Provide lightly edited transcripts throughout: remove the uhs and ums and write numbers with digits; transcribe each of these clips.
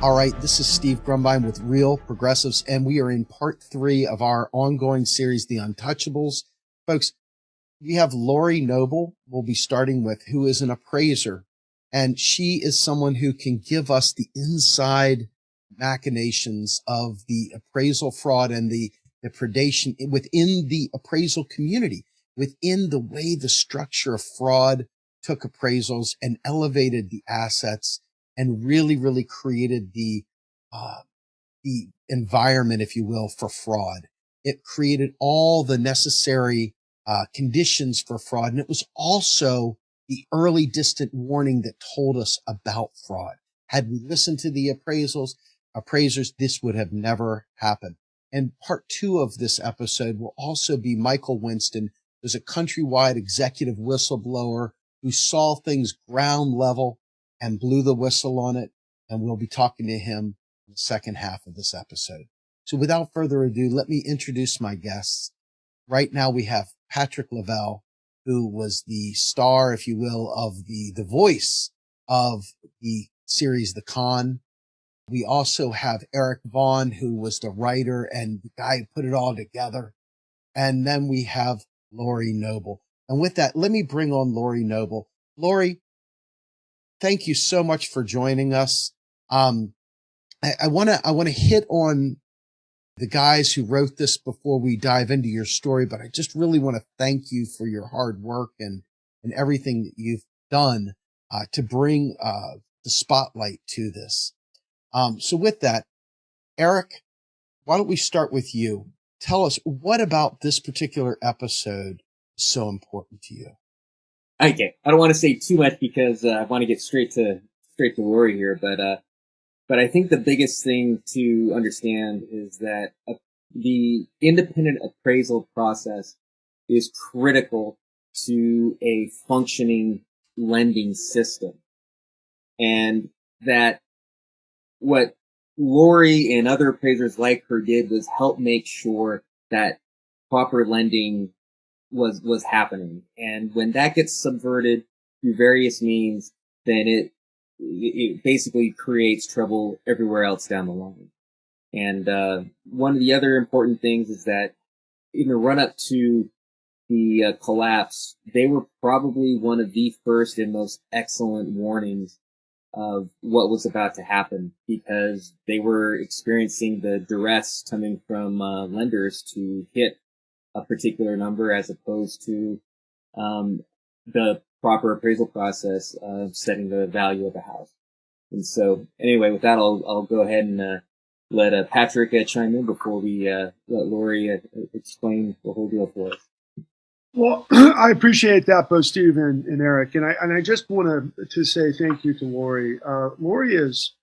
All right, this is Steve Grumbine with Real Progressives, and we are in part 3 of our ongoing series, The Untouchables. Folks, we have Lori Noble, we'll be starting with, who is an appraiser, and she is someone who can give us the inside machinations of the appraisal fraud and the predation within the appraisal community, within the way the structure of fraud took appraisals and elevated the assets and really created the environment, if you will, for fraud. It created all the necessary conditions for fraud. And it was also the early distant warning that told us about fraud. Had we listened to the appraisers, this would have never happened. And part 2 of this episode will also be Michael Winston, who's a countrywide executive whistleblower who saw things ground level and blew the whistle on it. And we'll be talking to him in the second half of this episode. So without further ado, let me introduce my guests. Right now we have Patrick Lovell, who was the star, if you will, of the voice of the series, The Con. We also have Eric Vaughn, who was the writer and the guy who put it all together. And then we have Lori Noble. And with that, let me bring on Lori Noble. Lori, thank you so much for joining us. I want to hit on the guys who wrote this before we dive into your story, but I just really want to thank you for your hard work and everything that you've done to bring the spotlight to this. So with that, Eric, why don't we start with you? Tell us, what about this particular episode is so important to you? Okay, I don't want to say too much because I want to get straight to Rory here, but I think the biggest thing to understand is that the independent appraisal process is critical to a functioning lending system, and that what Lori and other appraisers like her did was help make sure that proper lending was happening. And when that gets subverted through various means, then it basically creates trouble everywhere else down the line. And one of the other important things is that in the run up to the collapse, they were probably one of the first and most excellent warnings of what was about to happen, because they were experiencing the duress coming from lenders to hit a particular number as opposed to the proper appraisal process of setting the value of the house. And so, anyway, with that, I'll go ahead and let Patrick chime in before we let Lori explain the whole deal for us. Well, I appreciate that, both Steve and Eric, and I just want to say thank you to Lori. Lori is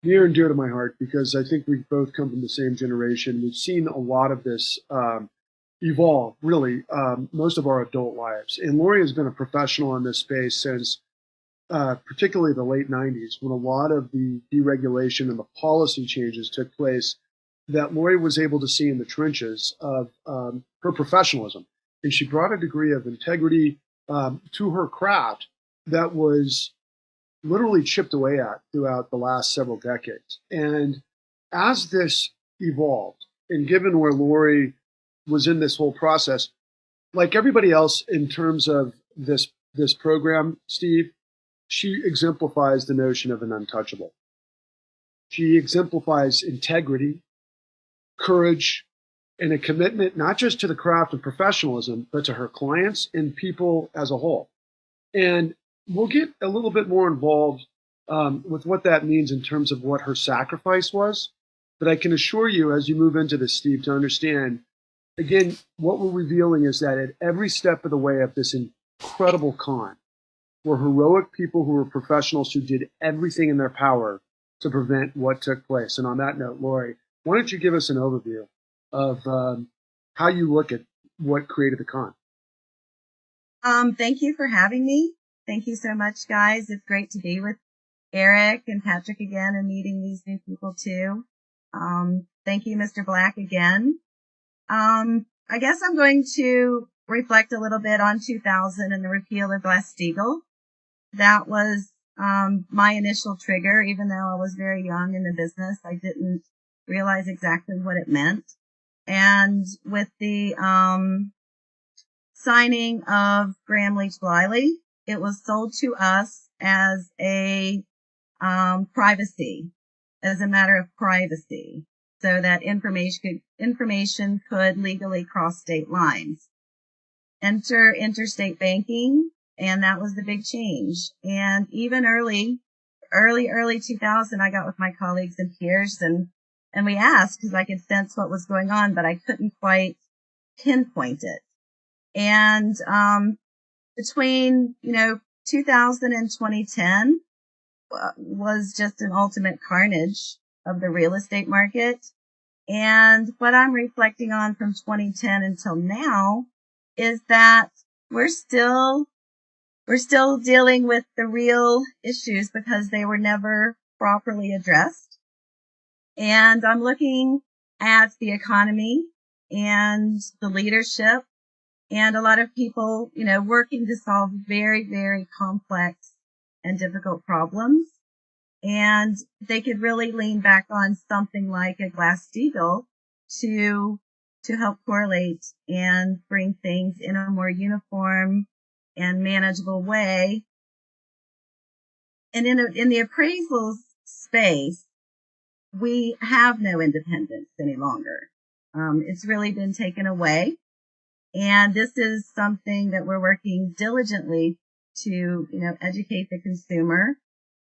near and dear to my heart because I think we both come from the same generation. We've seen a lot of this evolve, really, most of our adult lives. And Lori has been a professional in this space since particularly the late 90s, when a lot of the deregulation and the policy changes took place, that Lori was able to see in the trenches of her professionalism. And she brought a degree of integrity to her craft that was literally chipped away at throughout the last several decades. And as this evolved, and given where Lori was in this whole process, like everybody else in terms of this program, Steve, she exemplifies the notion of an untouchable. She exemplifies integrity, courage, and a commitment not just to the craft of professionalism, but to her clients and people as a whole. And we'll get a little bit more involved with what that means in terms of what her sacrifice was. But I can assure you, as you move into this, Steve, to understand, again, what we're revealing is that at every step of the way of this incredible con, were heroic people who were professionals who did everything in their power to prevent what took place. And on that note, Lori, why don't you give us an overview of how you look at what created the con? Thank you for having me. Thank you so much, guys. It's great to be with Eric and Patrick again and meeting these new people too. Thank you, Mr. Black, again. I guess I'm going to reflect a little bit on 2000 and the repeal of Glass-Steagall. That was my initial trigger, even though I was very young in the business. I didn't realize exactly what it meant. And with the signing of Graham Leach Bliley, it was sold to us as a privacy, as a matter of privacy, so that information could legally cross state lines. Enter interstate banking, and that was the big change. And even early 2000, I got with my colleagues and peers, and we asked, because I could sense what was going on, but I couldn't quite pinpoint it. And between 2000 and 2010 was just an ultimate carnage of the real estate market. And what I'm reflecting on from 2010 until now is that we're still dealing with the real issues because they were never properly addressed. And I'm looking at the economy and the leadership and a lot of people, working to solve very, very complex and difficult problems. And they could really lean back on something like a Glass-Steagall to help correlate and bring things in a more uniform and manageable way. And in the appraisals space, we have no independence any longer. It's really been taken away. And this is something that we're working diligently to, educate the consumer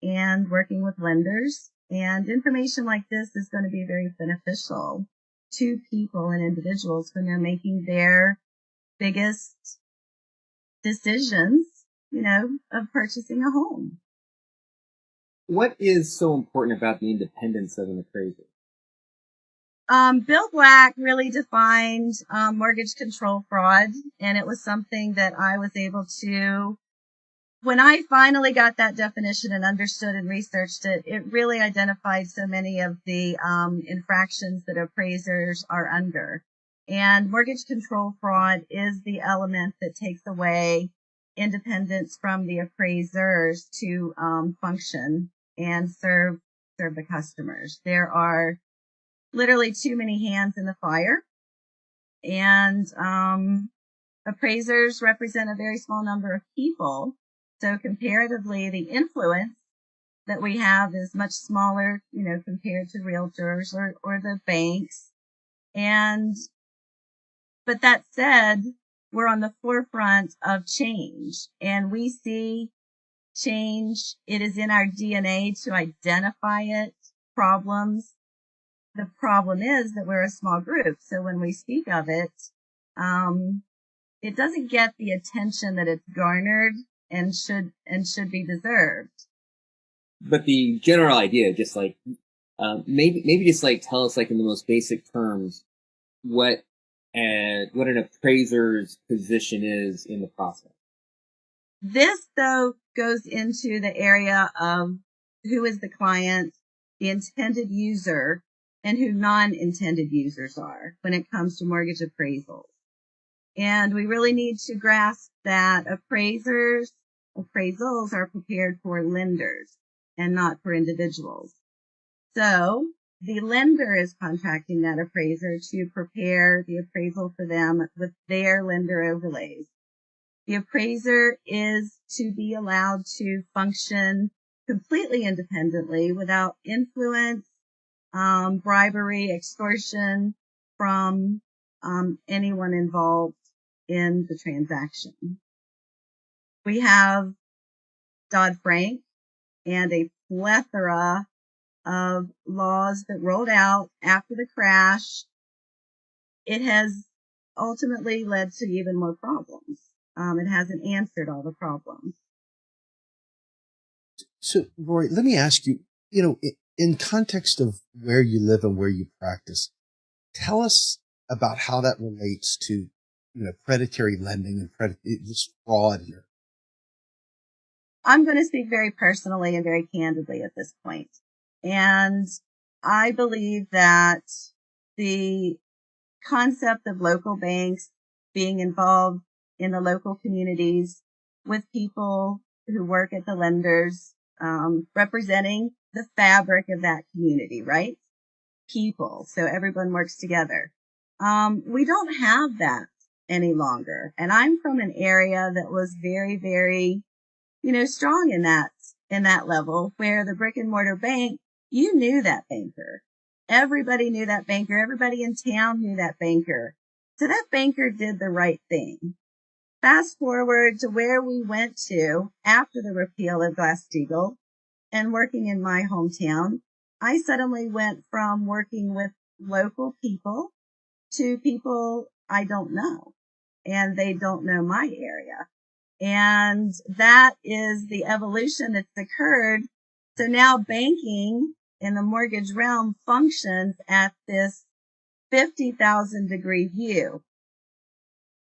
and working with lenders. And information like this is going to be very beneficial to people and individuals when they're making their biggest decisions, of purchasing a home. What is so important about the independence of an appraiser? Bill Black really defined mortgage control fraud, and it was something that I was able to, when I finally got that definition and understood and researched it, it really identified so many of the infractions that appraisers are under. And mortgage control fraud is the element that takes away independence from the appraisers to function and serve the customers. There are literally too many hands in the fire, and appraisers represent a very small number of people. So comparatively, the influence that we have is much smaller, compared to realtors or the banks. But that said, we're on the forefront of change, and we see change. It is in our DNA to identify it, problems. The problem is that we're a small group. So when we speak of it, it doesn't get the attention that it's garnered and should be deserved. But the general idea, just like, maybe just like tell us, like, in the most basic terms, what an appraiser's position is in the process. This, though, goes into the area of who is the client, the intended user, and who non-intended users are when it comes to mortgage appraisals. And we really need to grasp that appraisals are prepared for lenders and not for individuals. So the lender is contracting that appraiser to prepare the appraisal for them with their lender overlays. The appraiser is to be allowed to function completely independently without influence, bribery, extortion from anyone involved in the transaction. We have Dodd-Frank and a plethora of laws that rolled out after the crash. It has ultimately led to even more problems. It hasn't answered all the problems. So, Rory, let me ask you, in context of where you live and where you practice, tell us about how that relates to, predatory lending and this fraud here. I'm going to speak very personally and very candidly at this point. And I believe that the concept of local banks being involved in the local communities with people who work at the lenders representing the fabric of that community, right? People. So everyone works together. We don't have that any longer. And I'm from an area that was very, very, strong in that level, where the brick and mortar bank, you knew that banker. Everybody knew that banker. Everybody in town knew that banker. So that banker did the right thing. Fast forward to where we went to after the repeal of Glass-Steagall and working in my hometown. I suddenly went from working with local people to people I don't know, and they don't know my area. And that is the evolution that's occurred. So now banking in the mortgage realm functions at this 50,000 degree view.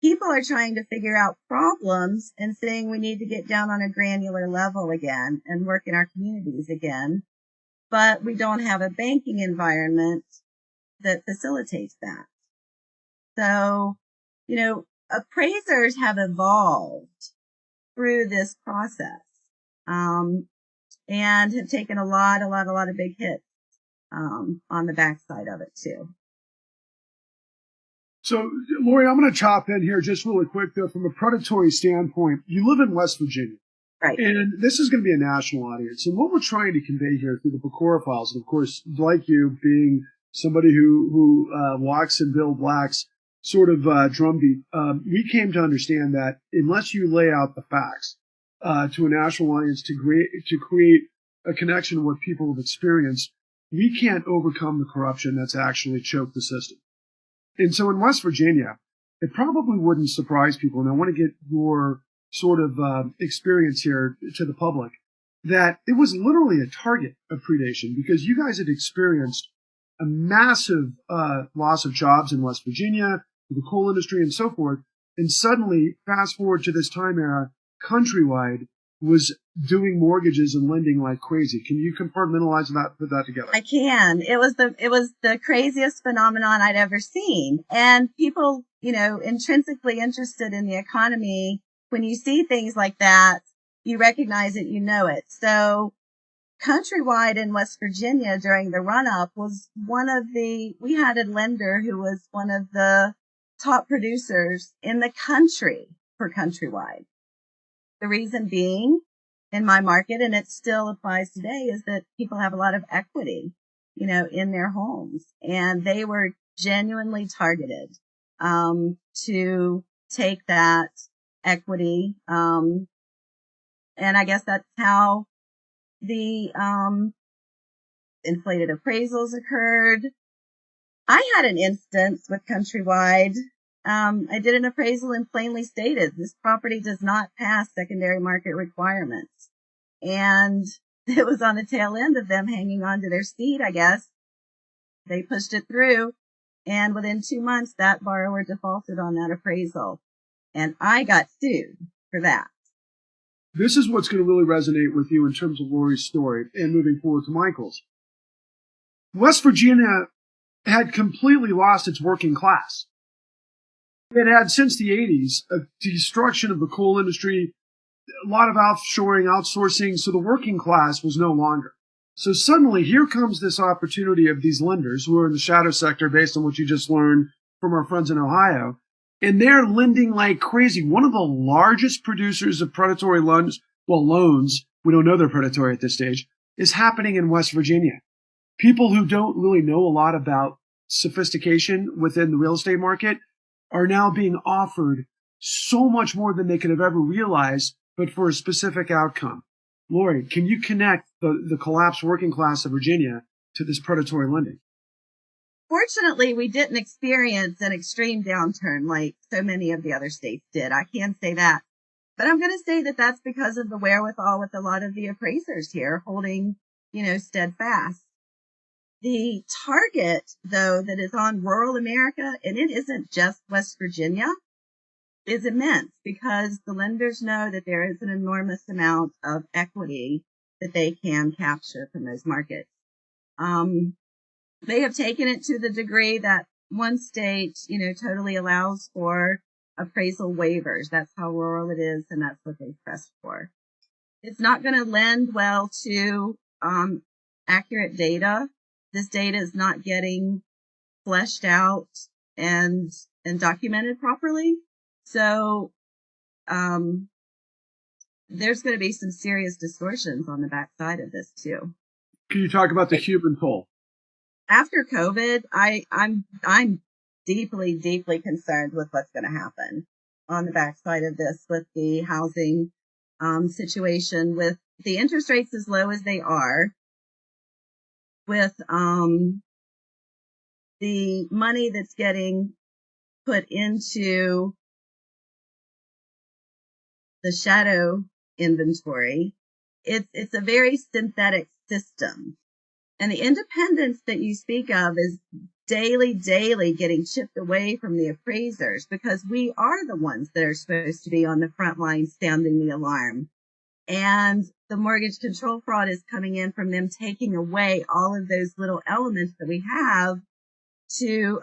People are trying to figure out problems and saying we need to get down on a granular level again and work in our communities again. But we don't have a banking environment that facilitates that. So, appraisers have evolved through this process, and have taken a lot of big hits, on the backside of it too. So, Lori, I'm going to chop in here just really quick, though, from a predatory standpoint. You live in West Virginia. Right. And this is going to be a national audience. And what we're trying to convey here through the Pecora files, and of course, like you, being somebody who walks and Bill Black's sort of drumbeat, we came to understand that unless you lay out the facts to a national audience to create a connection with what people have experienced, we can't overcome the corruption that's actually choked the system. And so in West Virginia, it probably wouldn't surprise people, and I want to get your sort of experience here to the public, that it was literally a target of predation because you guys had experienced a massive loss of jobs in West Virginia, the coal industry and so forth. And suddenly, fast forward to this time era, Countrywide was doing mortgages and lending like crazy. Can you compartmentalize that, put that together? I can. It was the craziest phenomenon I'd ever seen. And people, intrinsically interested in the economy, when you see things like that, you recognize it, you know it. So Countrywide in West Virginia during the run-up was we had a lender who was one of the top producers in the country for Countrywide. The reason being, in my market, and it still applies today, is that people have a lot of equity, in their homes, and they were genuinely targeted to take that equity. And I guess that's how the inflated appraisals occurred. I had an instance with Countrywide. I did an appraisal and plainly stated this property does not pass secondary market requirements. And it was on the tail end of them hanging on to their seat, I guess. They pushed it through, and within 2 months, that borrower defaulted on that appraisal. And I got sued for that. This is what's going to really resonate with you in terms of Lori's story and moving forward to Michael's. West Virginia had completely lost its working class. It had, since the 80s, a destruction of the coal industry, a lot of offshoring, outsourcing, so the working class was no longer. So suddenly, here comes this opportunity of these lenders who are in the shadow sector based on what you just learned from our friends in Ohio, and they're lending like crazy. One of the largest producers of predatory loans, we don't know they're predatory at this stage, is happening in West Virginia. People who don't really know a lot about sophistication within the real estate market are now being offered so much more than they could have ever realized, but for a specific outcome. Lori, can you connect the collapsed working class of Virginia to this predatory lending? Fortunately, we didn't experience an extreme downturn like so many of the other states did. I can say that. But I'm going to say that that's because of the wherewithal with a lot of the appraisers here holding, steadfast. The target, though, that is on rural America, and it isn't just West Virginia, is immense because the lenders know that there is an enormous amount of equity that they can capture from those markets. They have taken it to the degree that one state, totally allows for appraisal waivers. That's how rural it is, and that's what they pressed for. It's not going to lend well to accurate data. This data is not getting fleshed out and documented properly. So there's going to be some serious distortions on the backside of this too. Can you talk about the human toll? After COVID, I'm deeply, deeply concerned with what's going to happen on the backside of this with the housing situation, with the interest rates as low as they are, with the money that's getting put into the shadow inventory. It's a very synthetic system. And the independence that you speak of is daily getting chipped away from the appraisers, because we are the ones that are supposed to be on the front line sounding the alarm. And the mortgage control fraud is coming in from them taking away all of those little elements that we have to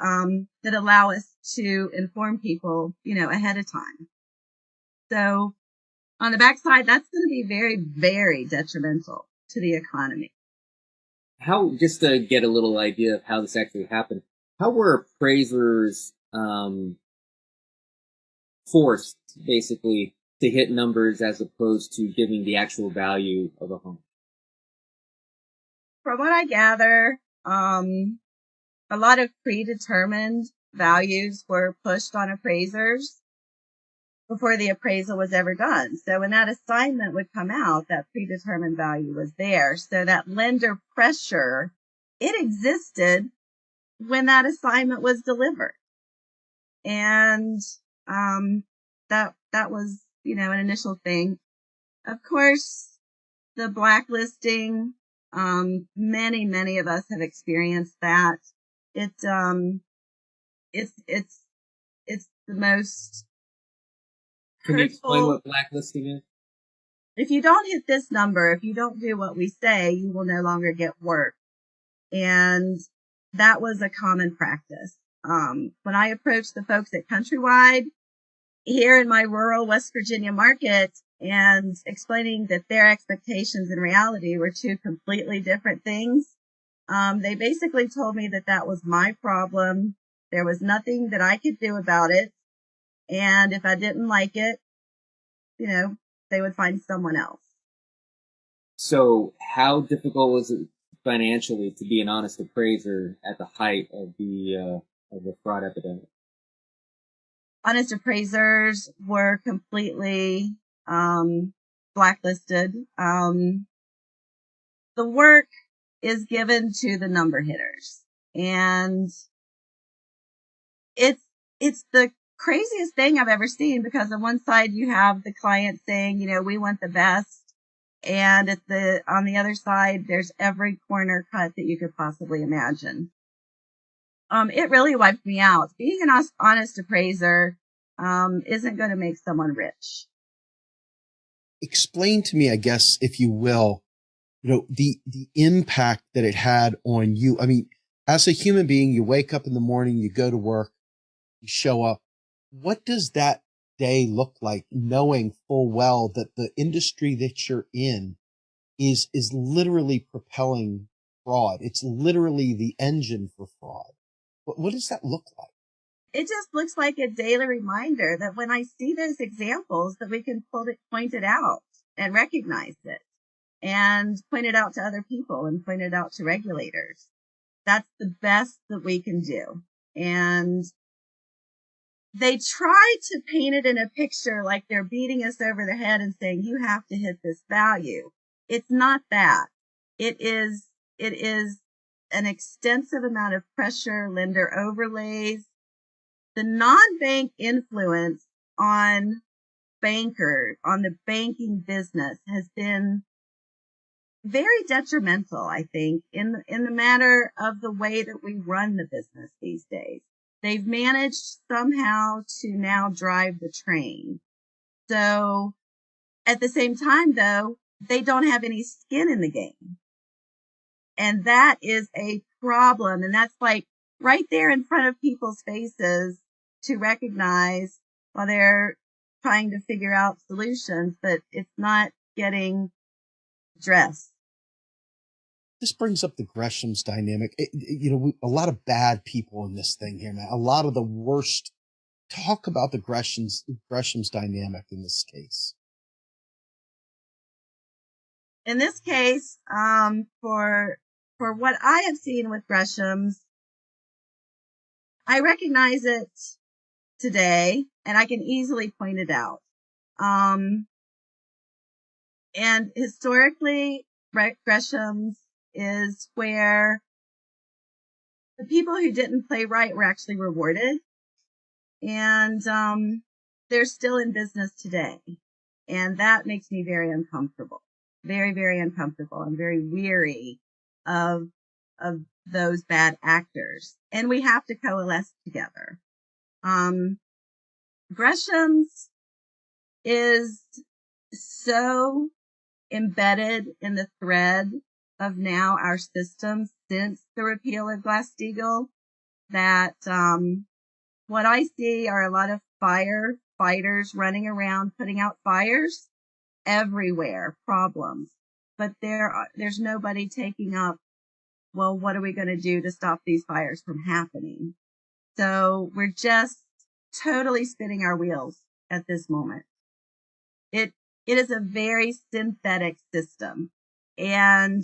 that allow us to inform people, ahead of time. So on the backside, that's going to be very, very detrimental to the economy. How, just to get a little idea of how this actually happened, how were appraisers forced, basically, to hit numbers as opposed to giving the actual value of a home? From what I gather, a lot of predetermined values were pushed on appraisers before the appraisal was ever done. So when that assignment would come out, that predetermined value was there. So that lender pressure, it existed when that assignment was delivered. And that was, an initial thing. Of course, the blacklisting, many of us have experienced that. It's the most Can you explain hurtful. what blacklisting is? If you don't hit this number, if you don't do what we say, you will no longer get work. And that was a common practice. When I approached the folks at Countrywide here in my rural West Virginia market and explaining that their expectations and reality were two completely different things, they basically told me that that was my problem. There was nothing that I could do about it. And if I didn't like it, they would find someone else. So how difficult was it financially to be an honest appraiser at the height of the fraud epidemic? Honest appraisers were completely blacklisted. The work is given to the number hitters, and it's the craziest thing I've ever seen, because on one side you have the client saying, we want the best, and on the other side there's every corner cut that you could possibly imagine. It really wiped me out. Being an honest appraiser isn't going to make someone rich. Explain to me, I guess, if you will, the impact that it had on you. I mean, as a human being, you wake up in the morning, you go to work, you show up. What does that day look like, knowing full well that the industry that you're in is literally propelling fraud? It's literally the engine for fraud. What does that look like? It just looks like a daily reminder that when I see those examples, that we can point it out and recognize it and point it out to other people and point it out to regulators. That's the best that we can do. And they try to paint it in a picture like they're beating us over the head and saying, you have to hit this value. It's not that. It is an extensive amount of pressure, lender overlays. The non-bank influence on bankers, on the banking business, has been very detrimental, I think, in the matter of the way that we run the business these days. They've managed somehow to now drive the train. So at the same time, though, they don't have any skin in the game. And that is a problem. And that's like right there in front of people's faces to recognize while they're trying to figure out solutions. But it's not getting addressed. This brings up the Gresham's dynamic. A lot of bad people in this thing here, man. A lot of the worst. Talk about the Gresham's dynamic in this case. In this case, for what I have seen with Gresham's, I recognize it today, and I can easily point it out. And historically, Gresham's is where the people who didn't play right were actually rewarded. And they're still in business today. And that makes me very uncomfortable. Very, very uncomfortable. I'm very weary of those bad actors. And we have to coalesce together. Gresham's is so embedded in the thread of now our system since the repeal of Glass-Steagall that what I see are a lot of firefighters running around putting out fires everywhere, problems. But there's nobody taking up, well, what are we going to do to stop these fires from happening? So we're just totally spinning our wheels at this moment. It is a very synthetic system. And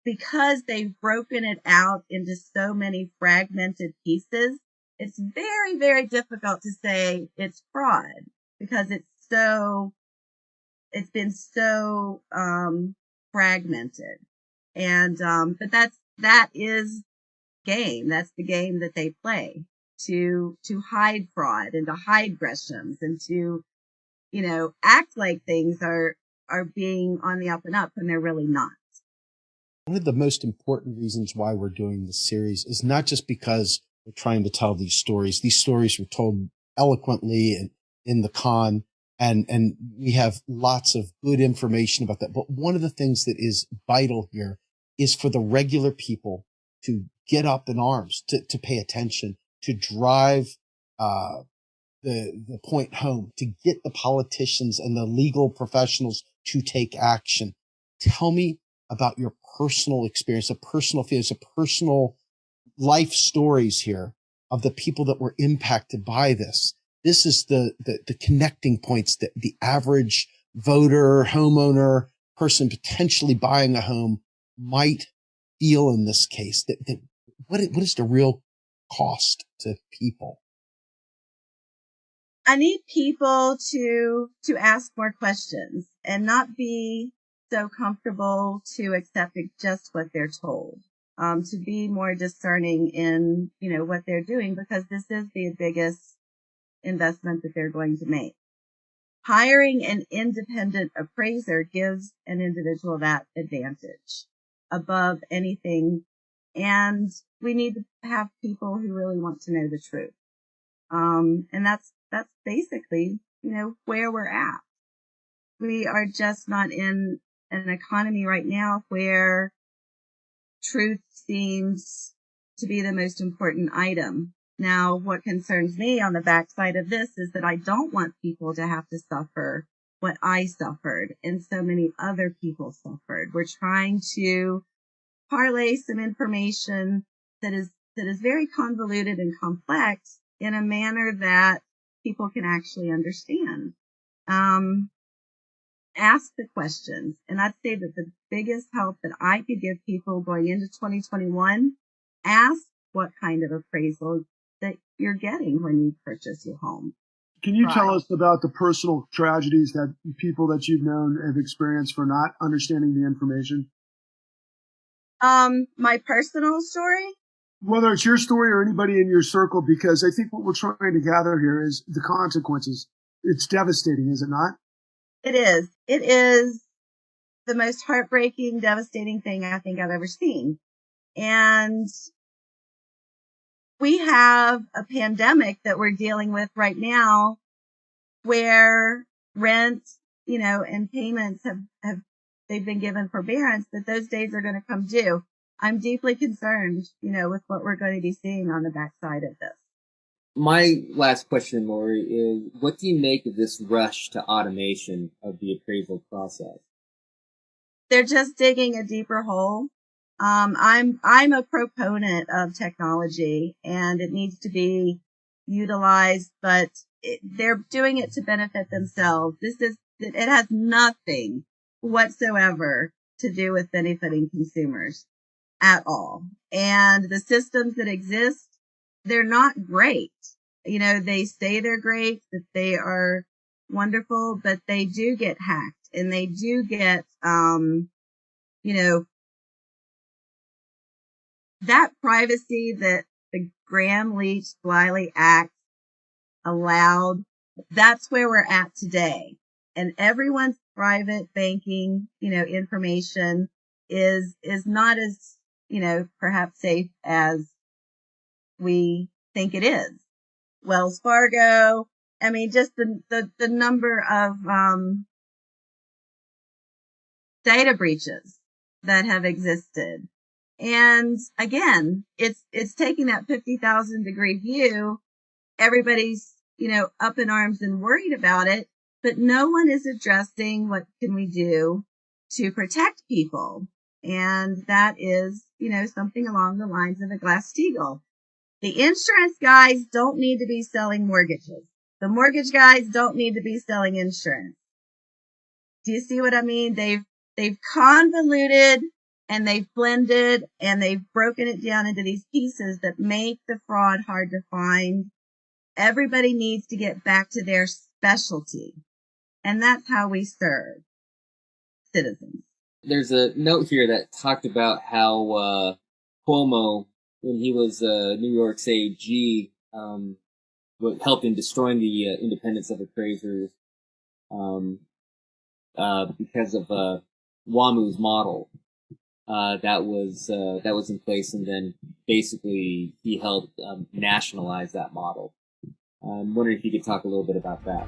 because they've broken it out into so many fragmented pieces, it's very, very difficult to say it's fraud because it's been so fragmented. And but that is game. That's the game that they play to hide fraud and to hide Gresham's and to, act like things are being on the up and up when they're really not. One of the most important reasons why we're doing this series is not just because we're trying to tell these stories. These stories were told eloquently and in the con, and we have lots of good information about that. But one of the things that is vital here is for the regular people to get up in arms, to pay attention, to drive the point home, to get the politicians and the legal professionals to take action. Tell me about your personal experience, a personal feelings, a personal life stories here of the people that were impacted by this. This is the connecting points that the average voter, homeowner, person potentially buying a home might feel in this case. What is the real cost to people? I need people to ask more questions and not be so comfortable to accept just what they're told. To be more discerning in, what they're doing, because this is the biggest investment that they're going to make. Hiring an independent appraiser gives an individual that advantage above anything. And we need to have people who really want to know the truth. And that's basically, where we're at. We are just not in an economy right now where truth seems to be the most important item. Now, what concerns me on the backside of this is that I don't want people to have to suffer what I suffered and so many other people suffered. We're trying to parlay some information that is very convoluted and complex in a manner that people can actually understand. Ask the questions. And I'd say that the biggest help that I could give people going into 2021, ask what kind of appraisal that you're getting when you purchase your home. Can you tell us about the personal tragedies that people that you've known have experienced for not understanding the information? My personal story? Whether it's your story or anybody in your circle, because I think what we're trying to gather here is the consequences. It's devastating, is it not? It is. It is the most heartbreaking, devastating thing I think I've ever seen. And we have a pandemic that we're dealing with right now where rent, and payments they've been given forbearance, but those days are going to come due. I'm deeply concerned, with what we're going to be seeing on the backside of this. My last question, Lori, is what do you make of this rush to automation of the appraisal process? They're just digging a deeper hole. I'm a proponent of technology, and it needs to be utilized, but they're doing it to benefit themselves. It has nothing whatsoever to do with benefiting consumers at all. And the systems that exist, they're not great. You know, they say they're great, that they are wonderful, but they do get hacked, and they do get, you know, that privacy that the Graham-Leach-Bliley Act allowed, that's where we're at today. And everyone's private banking, you know, information is not as, you know, perhaps safe as we think it is. Wells Fargo, I mean, just the number of data breaches that have existed. And again, it's taking that 50,000 degree view. Everybody's, you know, up in arms and worried about it, but no one is addressing what can we do to protect people. And that is, you know, something along the lines of a Glass-Steagall. The insurance guys don't need to be selling mortgages. The mortgage guys don't need to be selling insurance. Do you see what I mean? They've convoluted and they've blended and they've broken it down into these pieces that make the fraud hard to find. Everybody needs to get back to their specialty. And that's how we serve citizens. There's a note here that talked about how Cuomo, when he was New York's AG, helped in destroying the independence of appraisers because of WAMU's model that was in place, and then basically he helped nationalize that model. I'm wondering if you could talk a little bit about that.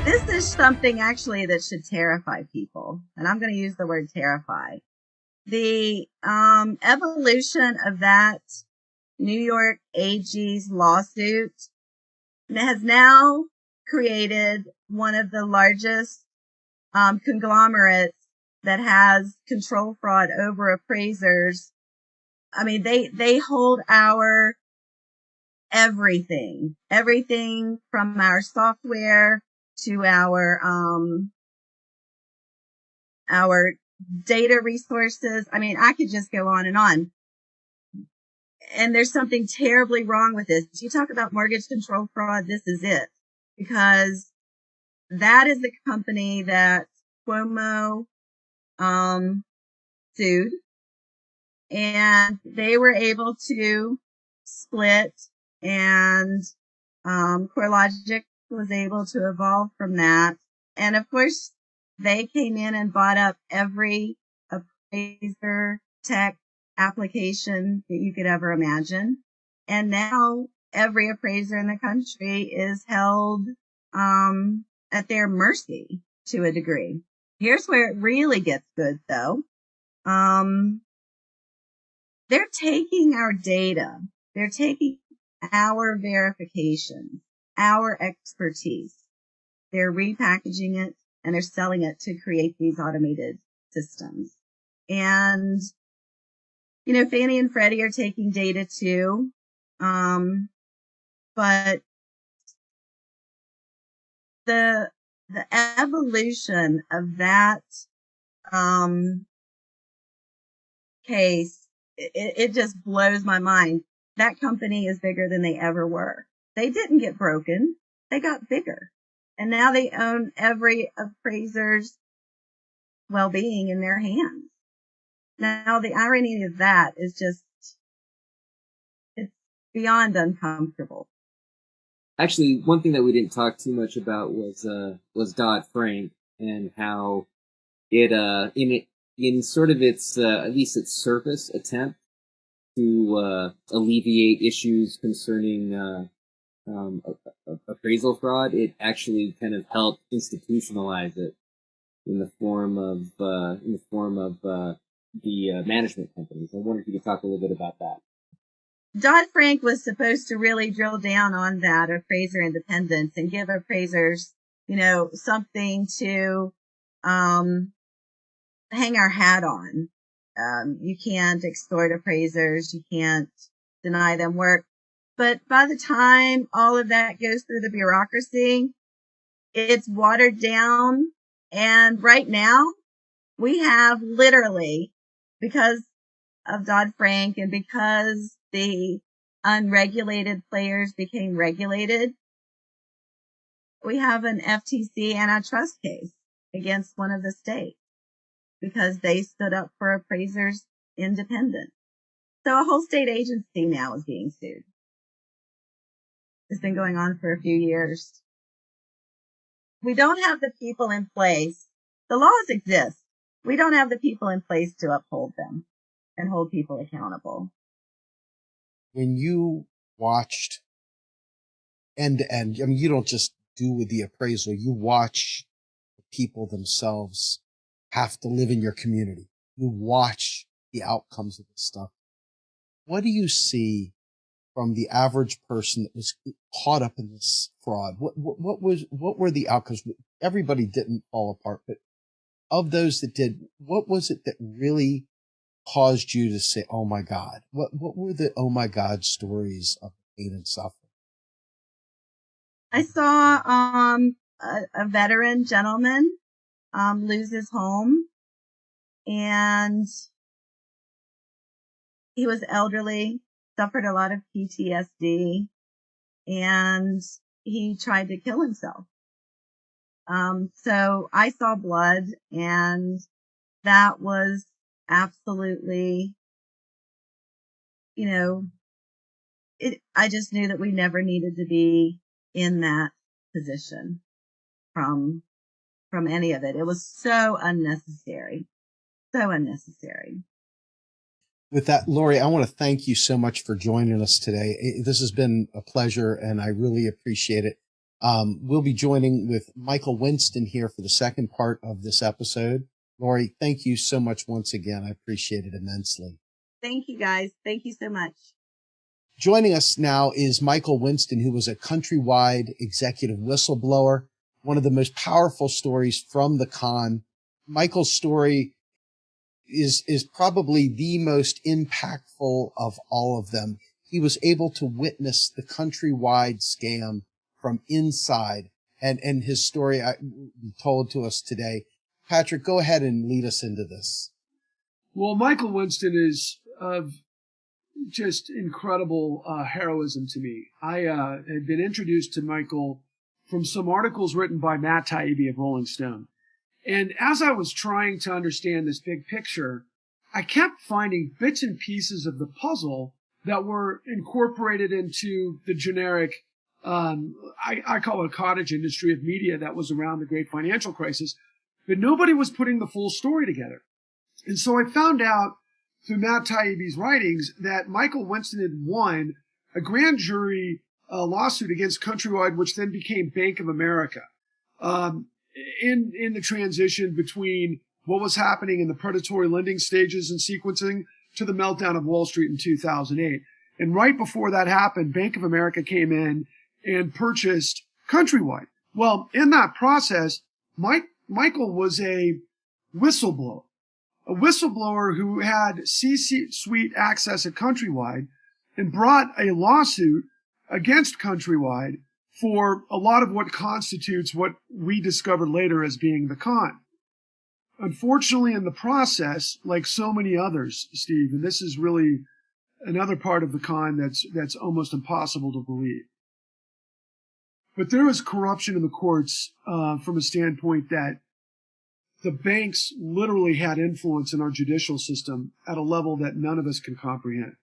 This is something actually that should terrify people. And I'm going to use the word terrify. The evolution of that New York AG's lawsuit has now created one of the largest conglomerates that has control fraud over appraisers. I mean, they hold our everything from our software to our data resources. I mean, I could just go on and on. And there's something terribly wrong with this. You talk about mortgage control fraud, this is it. Because that is the company that Cuomo sued. And they were able to split, and CoreLogic was able to evolve from that. And of course, they came in and bought up every appraiser tech application that you could ever imagine. And now every appraiser in the country is held at their mercy to a degree. Here's where it really gets good, though. They're taking our data. They're taking our verification, our expertise. They're repackaging it and they're selling it to create these automated systems. And, you know, Fannie and Freddie are taking data too. But the evolution of that, case, it just blows my mind. that company is bigger than they ever were. They didn't get broken. They got bigger. And now they own every appraiser's well-being in their hands. Now, the irony of that is just, it's beyond uncomfortable. Actually, one thing that we didn't talk too much about was Dodd-Frank and how it in sort of its at least its surface attempt to alleviate issues concerning appraisal fraud, it actually kind of helped institutionalize it in the form of the management companies. I wonder if you could talk a little bit about that. Dodd-Frank was supposed to really drill down on that appraiser independence and give appraisers, something to hang our hat on. You can't extort appraisers. You can't deny them work. But by the time all of that goes through the bureaucracy, it's watered down. And right now, we have literally, because of Dodd-Frank and because the unregulated players became regulated, we have an FTC antitrust case against one of the states because they stood up for appraisers' independence. So a whole state agency now is being sued. It's been going on for a few years. We don't have the people in place. The laws exist. We don't have the people in place to uphold them and hold people accountable. When you watched end to end, I mean, you don't just do with the appraisal, you watch the people themselves have to live in your community. You watch the outcomes of this stuff. What do you see from the average person that was caught up in this fraud? What were the outcomes? Everybody didn't fall apart, but of those that did, what was it that really caused you to say, oh my God? What were the oh my God stories of pain and suffering? I saw a veteran gentleman lose his home, and he was elderly, suffered a lot of PTSD, and he tried to kill himself. So I saw blood, and that was absolutely, I just knew that we never needed to be in that position from any of it. It was so unnecessary. So unnecessary. With that, Lori, I want to thank you so much for joining us today. This has been a pleasure, and I really appreciate it. We'll be joining with Michael Winston here for the second part of this episode. Lori, thank you so much once again. I appreciate it immensely. Thank you, guys. Thank you so much. Joining us now is Michael Winston, who was a countrywide executive whistleblower, one of the most powerful stories from the con. Michael's story is probably the most impactful of all of them. He was able to witness the countrywide scam from inside, and his story told to us today. Patrick, go ahead and lead us into this. Well, Michael Winston is of just incredible heroism to me. I had been introduced to Michael from some articles written by Matt Taibbi of Rolling Stone. And as I was trying to understand this big picture, I kept finding bits and pieces of the puzzle that were incorporated into the generic, I call it a cottage industry of media that was around the great financial crisis, but nobody was putting the full story together. And so I found out through Matt Taibbi's writings that Michael Winston had won a grand jury lawsuit against Countrywide, which then became Bank of America. In the transition between what was happening in the predatory lending stages and sequencing to the meltdown of Wall Street in 2008. And right before that happened, Bank of America came in and purchased Countrywide. Well, in that process, Michael was a whistleblower who had C-suite access at Countrywide and brought a lawsuit against Countrywide for a lot of what constitutes what we discovered later as being the con. Unfortunately, in the process, like so many others, Steve, and this is really another part of the con that's almost impossible to believe. But there is corruption in the courts from a standpoint that the banks literally had influence in our judicial system at a level that none of us can comprehend.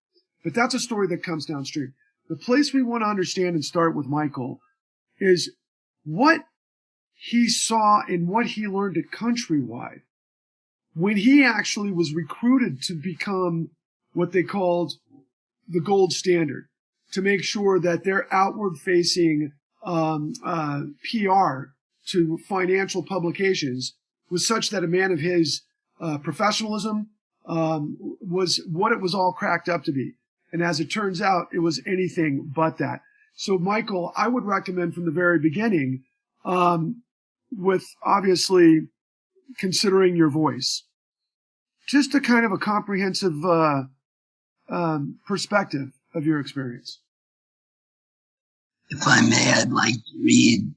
But that's a story that comes downstream. The place we want to understand and start with Michael is what he saw and what he learned at Countrywide when he actually was recruited to become what they called the gold standard, to make sure that their outward-facing PR to financial publications was such that a man of his professionalism was what it was all cracked up to be. And as it turns out, it was anything but that. So, Michael, I would recommend from the very beginning, with obviously considering your voice, just a kind of a comprehensive perspective of your experience. If I may, I'd like to read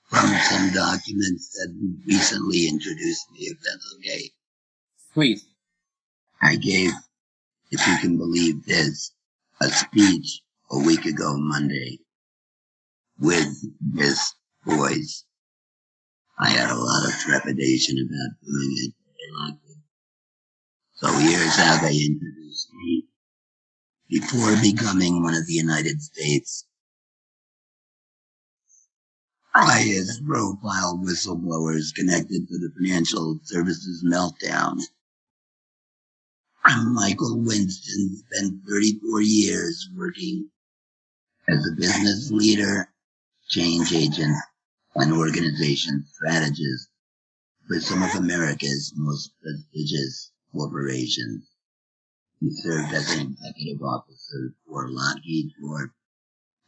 from some documents that recently introduced me, if that's okay. Please. I gave, if you can believe this, a speech a week ago Monday with this voice. I had a lot of trepidation about doing it. So here's how they introduced me. Before becoming one of the United States' highest profile whistleblowers connected to the financial services meltdown, Michael Winston spent 34 years working as a business leader, change agent, and organization strategist for some of America's most prestigious corporations. He served as an executive officer for Lockheed, Ford,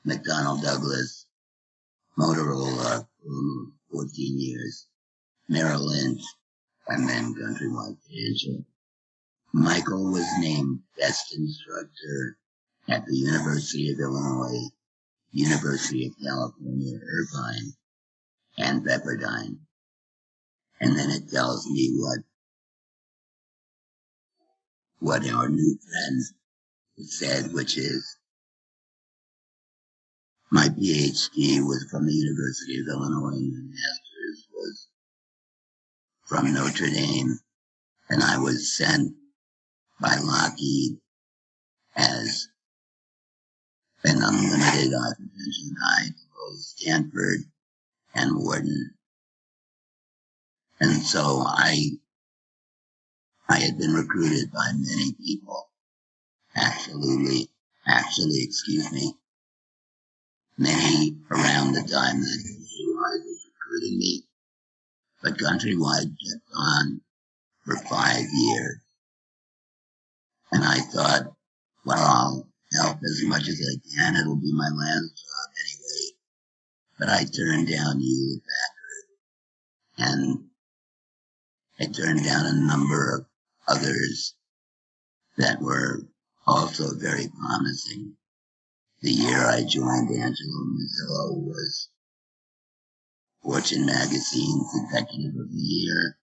McDonnell Douglas, Motorola for 14 years, Merrill Lynch, and then Countrywide Financial. Michael was named Best Instructor at the University of Illinois, University of California, Irvine, and Pepperdine. And then it tells me what our new friend said, which is, my PhD was from the University of Illinois, and my master's was from Notre Dame, and I was sent by Lockheed as an unlimited potential guy to both Stanford and Wharton. And so I had been recruited by many people, many around the time that Countrywide was recruiting me. But Countrywide kept on for 5 years. And I thought, well, I'll help as much as I can. It'll be my last job anyway. But I turned down Hewlett Packard, and I turned down a number of others that were also very promising. The year I joined Angelo Mazzillo was Fortune Magazine's Executive of the Year.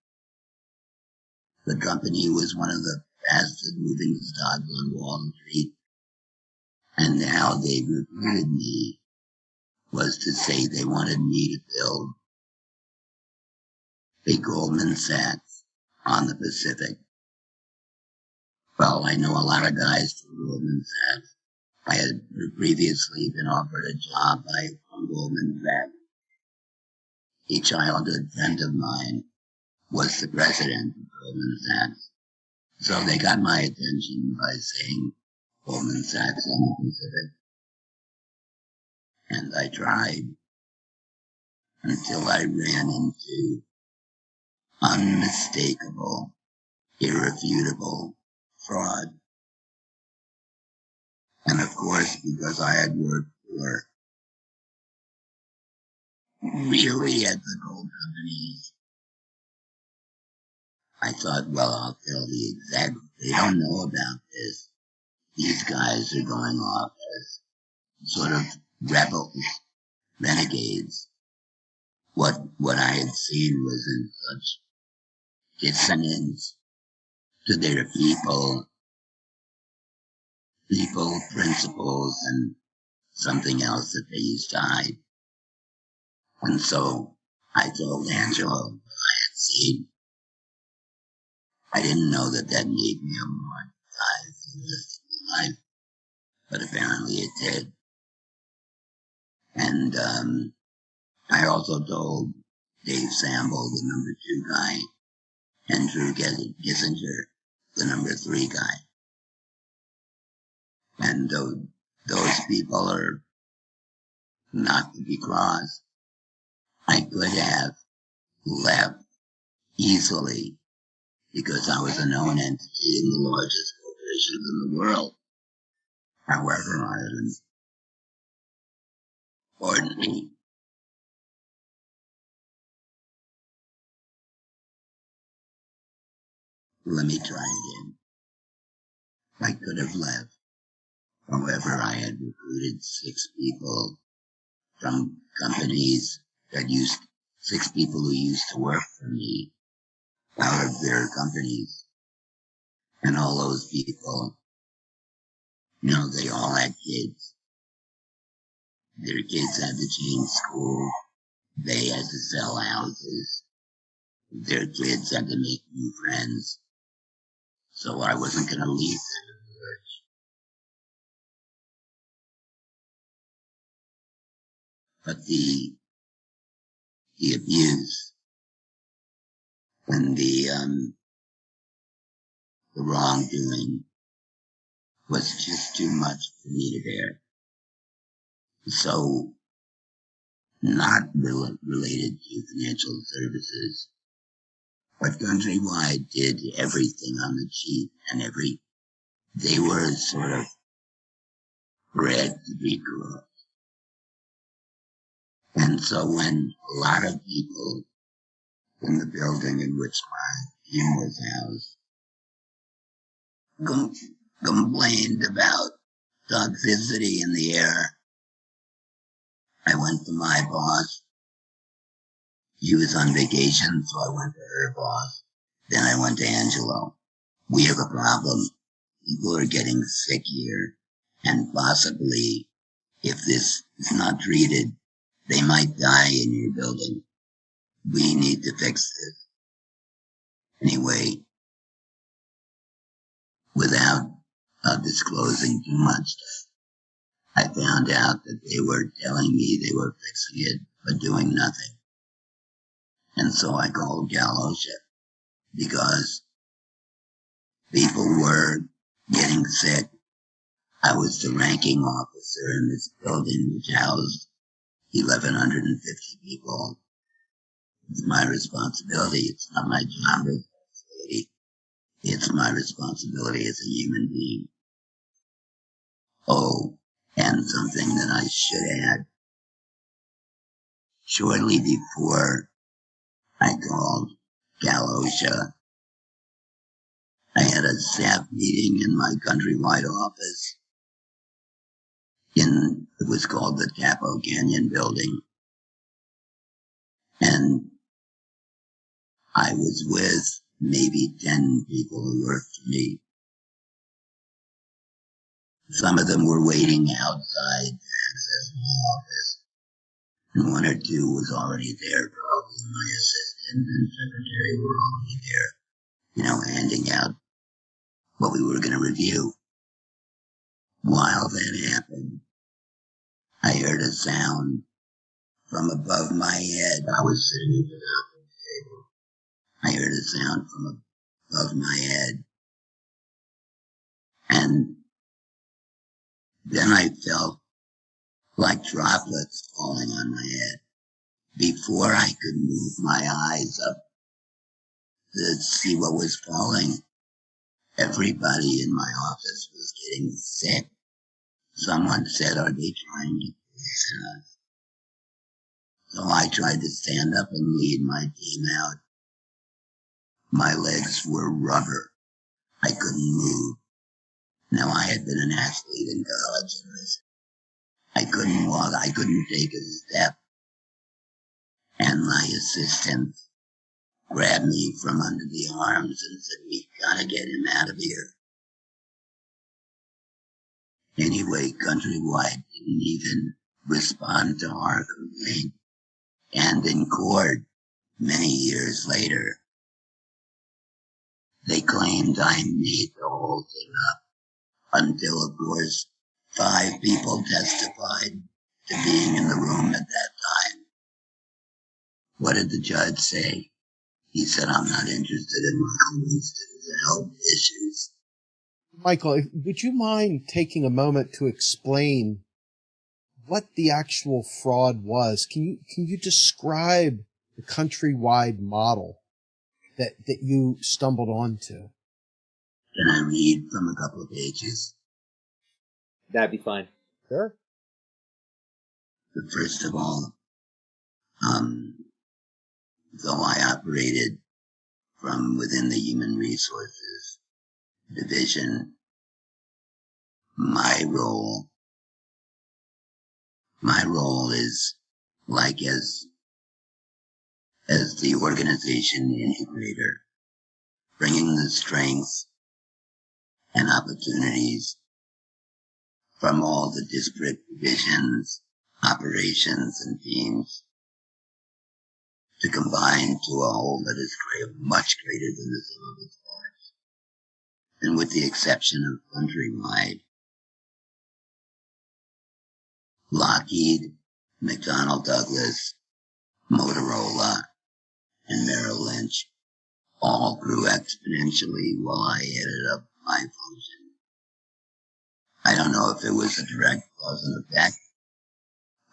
The company was one of the fastest moving stocks on Wall Street. And how they recruited me was to say they wanted me to build a Goldman Sachs on the Pacific. Well, I know a lot of guys from Goldman Sachs. I had previously been offered a job from Goldman Sachs. A childhood friend of mine was the president of Goldman Sachs. So they got my attention by saying Goldman Sachs on the Pacific. And I tried until I ran into unmistakable, irrefutable fraud. And of course, because I had worked for really at the gold companies, I thought, well, I'll tell the exec. They don't know about this. These guys are going off as sort of rebels, renegades. What I had seen was in such dissonance to their people people, principles, and something else that they used to hide. And so I told Angelo what I had seen. I didn't know that that made me a more alive for the rest of my life, but apparently it did. And I also told Dave Sample, the number 2 guy, and Drew Kissinger, the number 3 guy. And those people are not to be crossed. I could have left easily because I was a known entity in the largest corporations in the world. However, Ireland ordered me. Let me try again. I could have left. However, I had recruited 6 people from companies that used 6 people who used to work for me out of their companies. And all those people, they all had kids. Their kids had to change school. They had to sell houses. Their kids had to make new friends. So I wasn't going to leave them in the lurch. But the abuse and the wrongdoing was just too much for me to bear. So, not related to financial services, but Countrywide did everything on the cheap, and they were sort of bred to be corrupt. And so when a lot of people in the building in which my team was housed complained about toxicity in the air, I went to my boss. She was on vacation, so I went to her boss. Then I went to Angelo. We have a problem. People are getting sick here, and possibly, if this is not treated, they might die in your building. We need to fix this. Anyway, without disclosing too much, I found out that they were telling me they were fixing it, but doing nothing. And so I called Galosha, because people were getting sick. I was the ranking officer in this building, which housed 1,150 people. It's my responsibility. It's not my job responsibility. It's my responsibility as a human being. Oh, and something that I should add. Shortly before I called Galosha, I had a staff meeting in my Countrywide office. It was called the Capo Canyon Building. And I was with maybe 10 people who worked for me. Some of them were waiting outside to access my office. And 1 or 2 was already there, probably my assistant and secretary were already there, handing out what we were going to review. While that happened, I heard a sound from above my head. I was sitting at the table. I heard a sound from above my head. And then I felt like droplets falling on my head. Before I could move my eyes up to see what was falling, everybody in my office was getting sick. Someone said, "Are they trying to poison us?" So I tried to stand up and lead my team out. My legs were rubber. I couldn't move. Now, I had been an athlete in college, I couldn't walk. I couldn't take a step. And my assistant grabbed me from under the arms and said, "We gotta get him out of here." Anyway, Countrywide didn't even respond to our complaint. And in court, many years later, they claimed I made the whole thing up until, of course, 5 people testified to being in the room at that time. What did the judge say? He said, I'm not interested in my client's health issues. Michael, would you mind taking a moment to explain what the actual fraud was? Can you describe the Countrywide model that you stumbled onto? Can I read from a couple of pages? That'd be fine. Sure. But first of all, though I operated from within the Human Resources Division, my role is like as the organization integrator, bringing the strengths and opportunities from all the disparate divisions, operations, and teams to combine to a whole that is much greater than the sum of its parts. And with the exception of Countrywide, Lockheed, McDonnell Douglas, Motorola, and Merrill Lynch all grew exponentially while I headed up my function. I don't know if it was a direct cause and effect,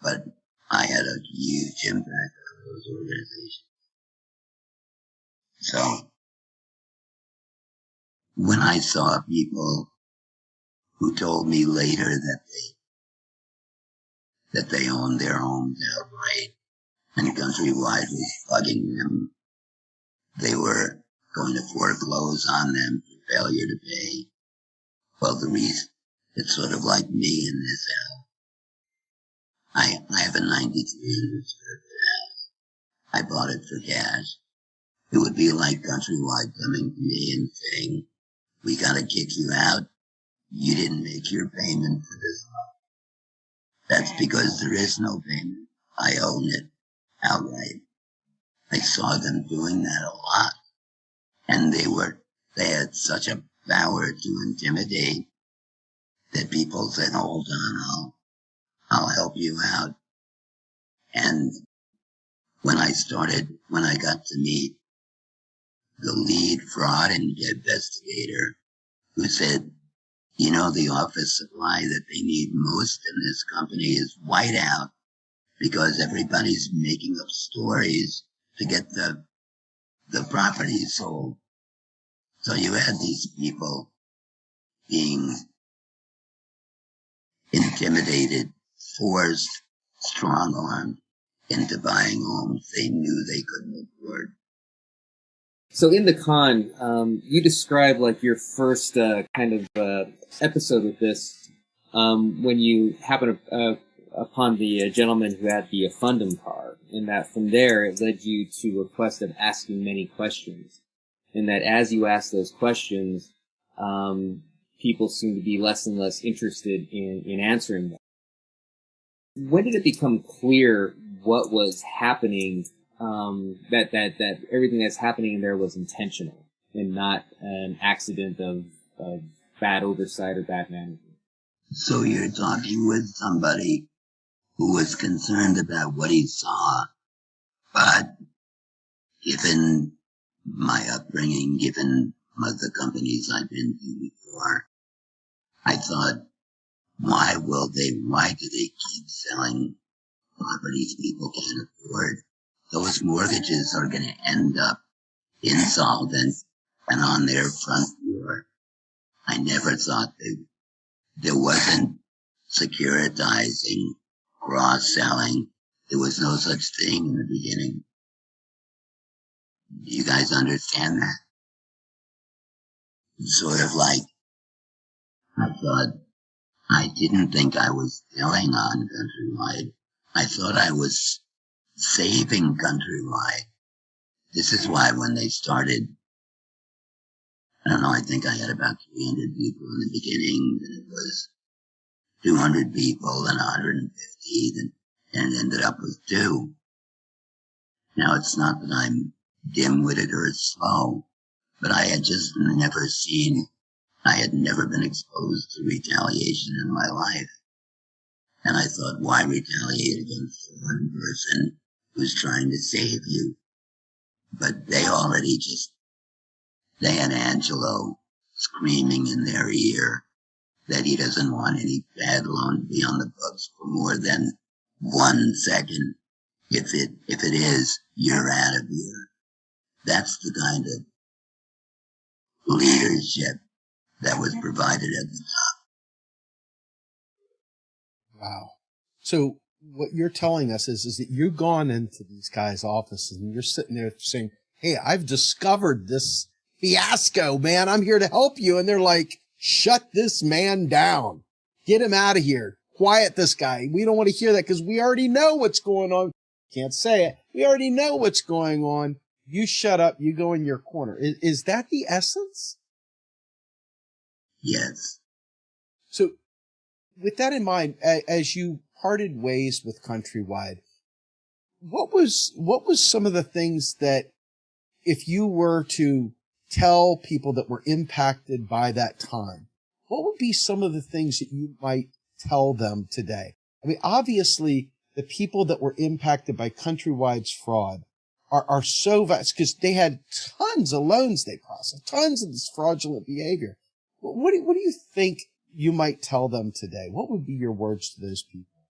but I had a huge impact on those organizations. So, when I saw people who told me later that they owned their homes outright and Countrywide was bugging them, they were going to foreclose on them for failure to pay. Well, the reason, it's sort of like me in this house. I have a 9,300 square foot house. I bought it for cash. It would be like Countrywide coming to me and saying, we gotta kick you out. You didn't make your payment for this month. That's because there is no payment. I own it outright. I saw them doing that a lot. And they had such a power to intimidate that people said, hold on, I'll help you out. And when I got to meet the lead fraud investigator, who said, the office supply that they need most in this company is whiteout because everybody's making up stories to get the property sold. So you had these people being intimidated, forced, strong-armed into buying homes they knew they couldn't afford. So in the con, you describe like your first episode with this when you happened upon the gentleman who had the Fundum car, and that from there it led you to a quest of asking many questions, and that as you asked those questions, people seemed to be less and less interested in answering them. When did it become clear what was happening? That everything that's happening in there was intentional and not an accident of bad oversight or bad management. So you're talking with somebody who was concerned about what he saw, but given my upbringing, given the companies I've been to before, I thought, why do they keep selling properties people can't afford? Those mortgages are going to end up insolvent and on their front door. I never thought there wasn't securitizing, cross-selling. There was no such thing in the beginning. Do you guys understand that? It's sort of like, I didn't think I was telling on Countrywide. I thought I was saving Countrywide. This is why when they started, I don't know, I think I had about 300 people in the beginning, and it was 200 people, then 150, and ended up with 2. Now, it's not that I'm dim-witted or slow, but I had just I had never been exposed to retaliation in my life. And I thought, why retaliate against one person who's trying to save you? But they had Angelo screaming in their ear that he doesn't want any bad loan to be on the books for more than 1 second. If it is, you're out of here. That's the kind of leadership that was provided at the top. Wow. So what you're telling us is that you've gone into these guys' offices and you're sitting there saying, hey, I've discovered this fiasco, man. I'm here to help you. And they're like, shut this man down. Get him out of here. Quiet this guy. We don't want to hear that because we already know what's going on. Can't say it. We already know what's going on. You shut up. You go in your corner. Is that the essence? Yes. So with that in mind, as you parted ways with Countrywide, what was some of the things that, if you were to tell people that were impacted by that time, what would be some of the things that you might tell them today? I mean, obviously, the people that were impacted by Countrywide's fraud are so vast because they had tons of loans they processed, tons of this fraudulent behavior. What do you think you might tell them today? What would be your words to those people?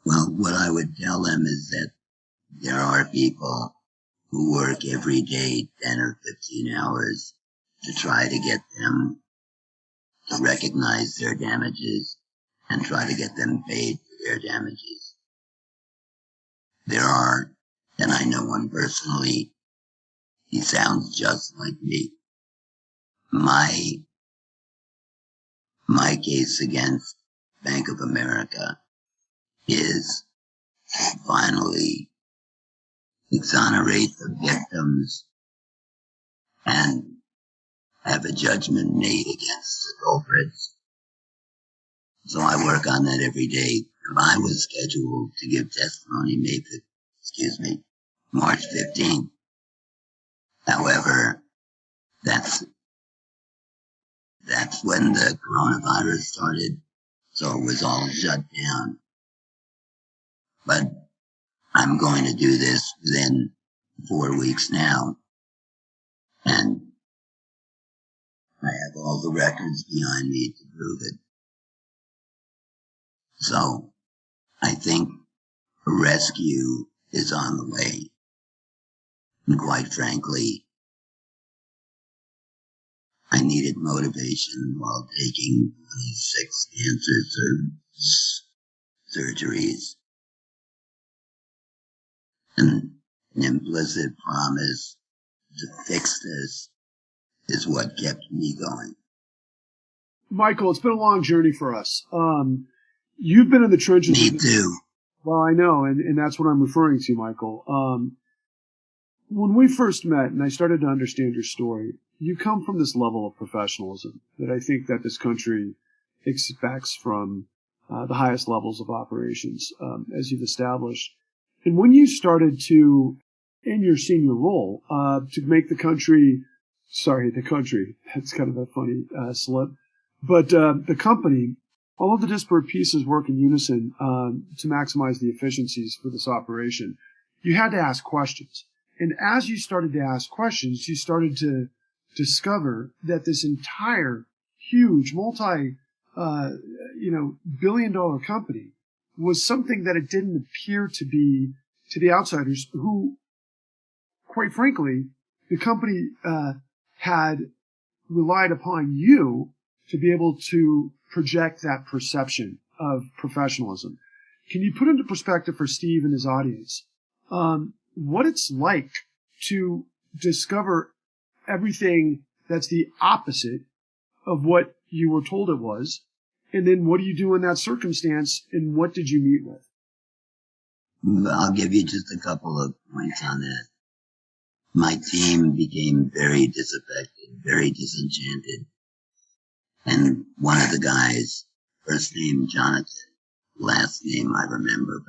Well, what I would tell them is that there are people who work every day 10 or 15 hours to try to get them to recognize their damages and try to get them paid for their damages. There are, and I know one personally, he sounds just like me. My case against Bank of America is finally exonerate the victims and have a judgment made against the culprits. So I work on that every day. I was scheduled to give testimony March 15th. However, that's when the coronavirus started, so it was all shut down. But I'm going to do this within 4 weeks now, and I have all the records behind me to prove it. So I think a rescue is on the way. And quite frankly, I needed motivation while taking 26 cancer surgeries. And an implicit promise to fix this is what kept me going. Michael, it's been a long journey for us. You've been in the trenches. Me too. Well, I know, and that's what I'm referring to, Michael. When we first met and I started to understand your story, you come from this level of professionalism that I think that this country expects from the highest levels of operations, as you've established. And when you started to, in your senior role, to make the country, that's kind of a funny slip, but the company, all of the disparate pieces work in unison to maximize the efficiencies for this operation. You had to ask questions. And as you started to ask questions, you started to discover that this entire huge billion-dollar company was something that it didn't appear to be to the outsiders who, quite frankly, the company had relied upon you to be able to project that perception of professionalism. Can you put into perspective for Steve and his audience what it's like to discover everything that's the opposite of what you were told it was, and then what do you do in that circumstance, and what did you meet with? I'll give you just a couple of points on that. My team became very disaffected, very disenchanted. And one of the guys first name Jonathan, last name I remember.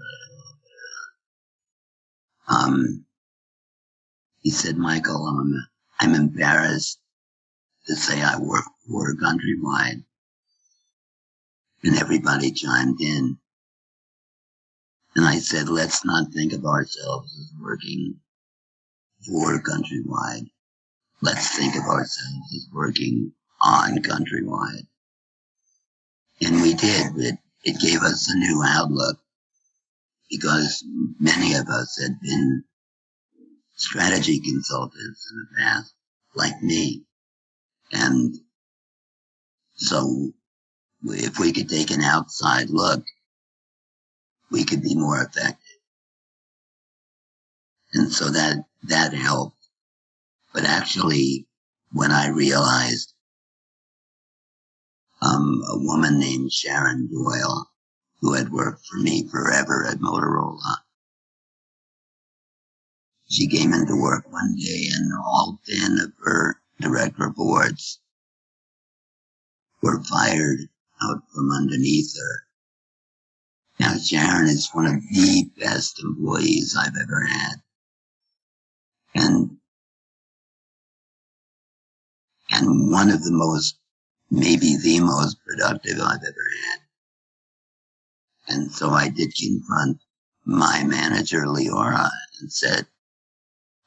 He said, Michael, I'm embarrassed to say I work for Countrywide. And everybody chimed in. And I said, let's not think of ourselves as working for Countrywide. Let's think of ourselves as working on Countrywide. And we did. It gave us a new outlook because many of us had been strategy consultants in the past, like me. And so if we could take an outside look, we could be more effective. And so that helped. But actually, when I realized a woman named Sharon Doyle, who had worked for me forever at Motorola, she came into work one day and all 10 of her direct reports were fired out from underneath her. Now, Sharon is one of the best employees I've ever had. And one of the most, maybe the most productive I've ever had. And so I did confront my manager, Leora, and said,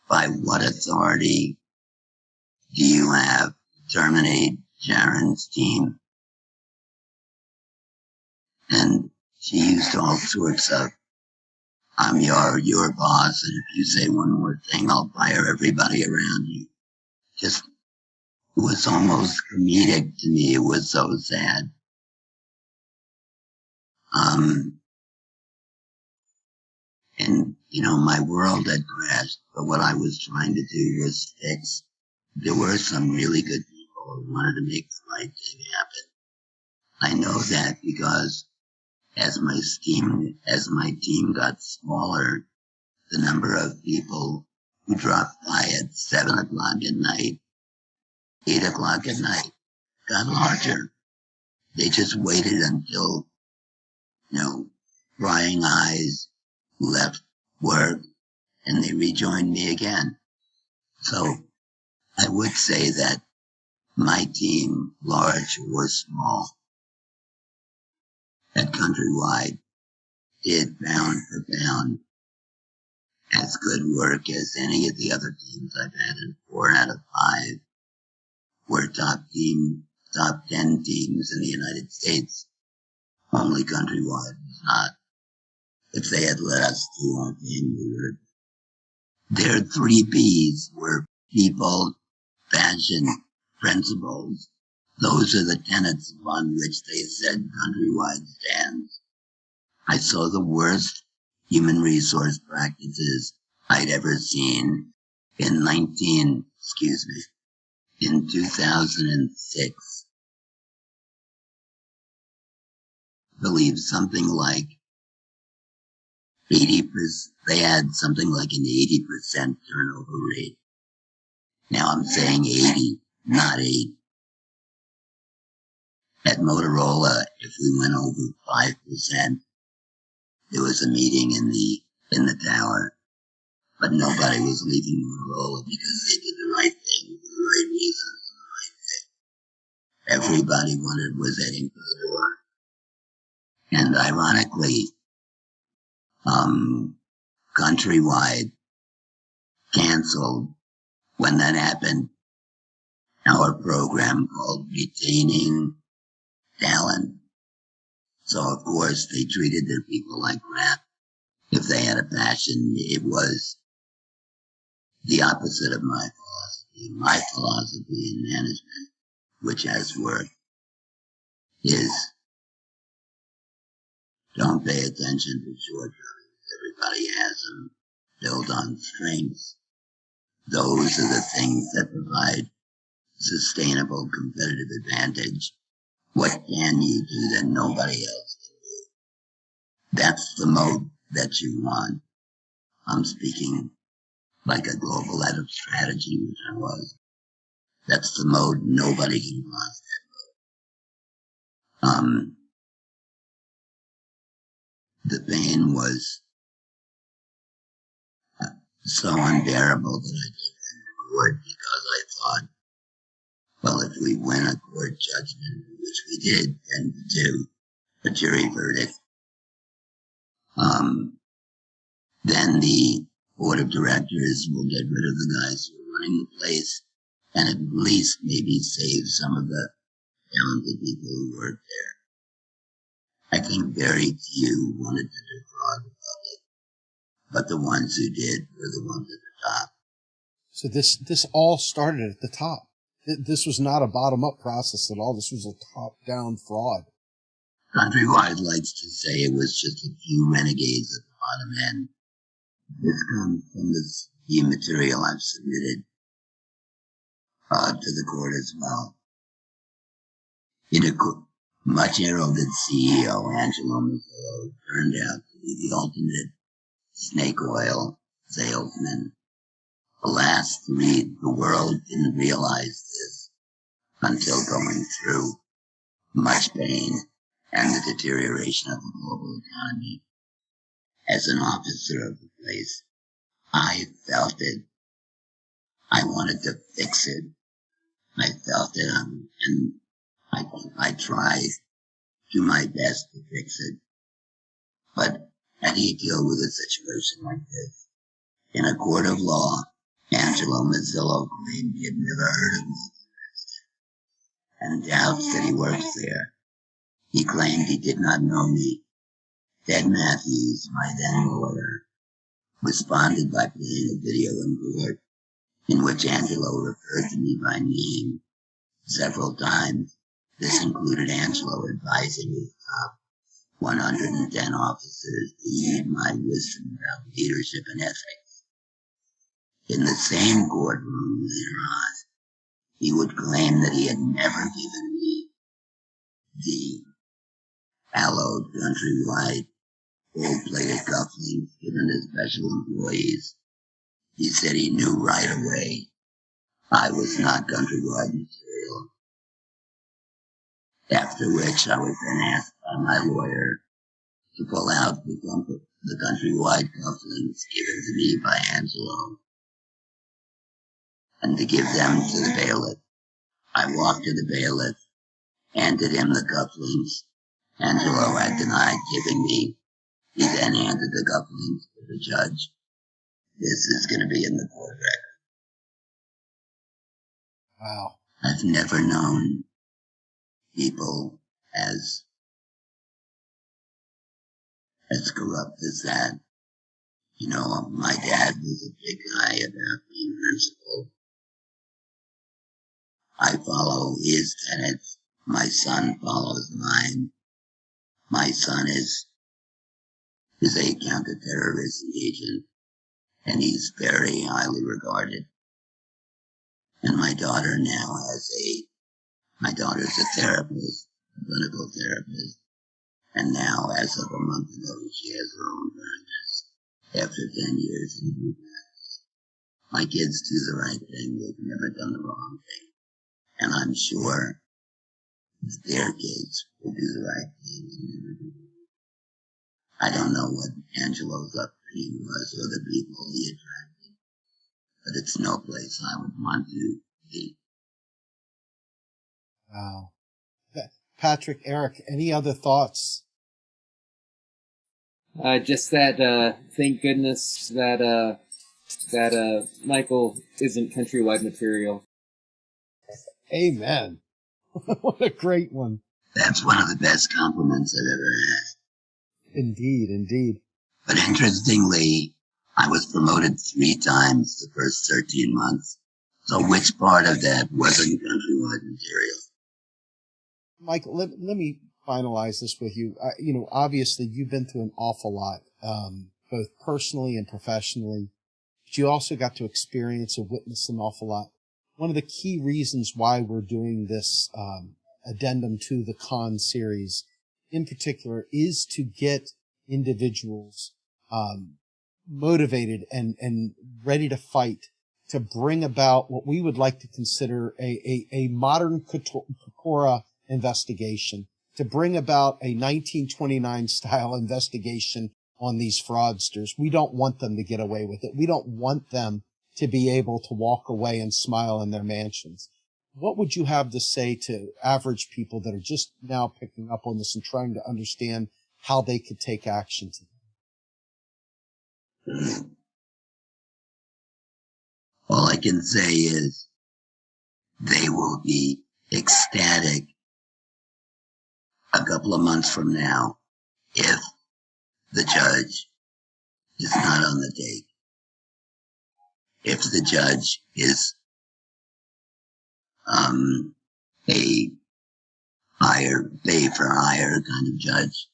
by what authority do you have to terminate Sharon's team? And she used all sorts of, I'm your boss, and if you say one more thing, I'll fire everybody around you. Just, it was almost comedic to me. It was so sad. And, my world had crashed, but what I was trying to do was fix. There were some really good people who wanted to make the right thing happen. I know that because as my team got smaller, the number of people who dropped by at 7 o'clock at night, 8 o'clock at night, got larger. They just waited until, crying eyes left work and they rejoined me again. So I would say that my team, large or small, at Countrywide, did pound for pound as good work as any of the other teams I've had, and 4 out of 5 were top 10 teams in the United States. Only Countrywide was not. If they had let us do our thing, we would. Their 3 Ps were people, passion, principles. Those are the tenets upon which they said Countrywide stands. I saw the worst human resource practices I'd ever seen in 2006. I believe something like 80%, they had something like an 80% turnover rate. Now I'm saying 80, not 8. At Motorola, if we went over 5%, there was a meeting in the tower, but nobody was leaving Motorola because they did the right thing for the right reasons and the right way. Everybody was heading for the door. And ironically, Countrywide canceled, when that happened, our program called Retaining Talent. So of course they treated their people like crap. If they had a passion, it was the opposite of my philosophy. My philosophy in management, which has worked, is don't pay attention to shortcomings. Everybody has them. Build on strengths. Those are the things that provide sustainable competitive advantage. What can you do that nobody else can do? That's the mode that you want. I'm speaking like a global head of strategy, which I was. That's the mode nobody can cross that mode. the pain was so unbearable that I did it in court because I thought, well, if we win a court judgment, which we did, and do a jury verdict, then the board of directors will get rid of the guys who are running the place and at least maybe save some of the talented people who work there. I think very few wanted to defraud the public, but the ones who did were the ones at the top. So this all started at the top. This was not a bottom-up process at all. This was a top-down fraud. Countrywide likes to say it was just a few renegades at the bottom end. This comes from the material I've submitted to the court as well. In a much heralded CEO, Angelo Mazzillo, turned out to be the ultimate snake oil salesman. Alas, the world didn't realize this until going through much pain and the deterioration of the global economy. As an officer of the place, I felt it. I wanted to fix it. I felt it, and I tried to my best to fix it. But how do you deal with a situation like this? In a court of law, Angelo Mazzillo claimed he had never heard of me and doubts that he works there. He claimed he did not know me. Ted Matthews, my then lawyer, responded by playing a video in court in which Angelo referred to me by name several times. This included Angelo advising his top 110 officers to heed my wisdom about leadership and ethics. In the same courtroom later on, he would claim that he had never given me the hallowed countrywide gold-plated cufflinks given to special employees. He said he knew right away I was not countrywide material. After which I was then asked by my lawyer to pull out the countrywide cufflinks given to me by Angelo and to give them to the bailiff. I walked to the bailiff, handed him the cufflinks. Angelo had denied giving me. He then handed the cufflinks to the judge. This is going to be in the court record. Wow. I've never known people as corrupt as that. You know, my dad was a big guy about being principled. I follow his tenets. My son follows mine. My son is a counter-terrorist agent, and he's very highly regarded. And my daughter now my daughter's a therapist, a clinical therapist, and now, as of a month ago, she has her own practice after 10 years in the practice. My kids do the right thing. They've never done the wrong thing. And I'm sure that their kids will do the right thing and never do it. I don't know what Angelo's upbringing was or the people he attracted, but it's no place I would want to be. Wow. Patrick, Eric, any other thoughts? Just that, thank goodness that Michael isn't countrywide material. Amen. What a great one. That's one of the best compliments I've ever had. Indeed, indeed. But interestingly, I was promoted 3 times the first 13 months. So which part of that wasn't countrywide material? Mike, let me finalize this with you. Obviously you've been through an awful lot, both personally and professionally, but you also got to experience and witness an awful lot. One of the key reasons why we're doing this addendum to the Con series in particular is to get individuals motivated and ready to fight to bring about what we would like to consider a modern Pecora investigation to bring about a 1929 style investigation on these fraudsters. We don't want them to get away with it. We don't want them to be able to walk away and smile in their mansions. What would you have to say to average people that are just now picking up on this and trying to understand how they could take action to them? All I can say is they will be ecstatic a couple of months from now if the judge is not on the take. If the judge is a higher, pay for hire kind of judge,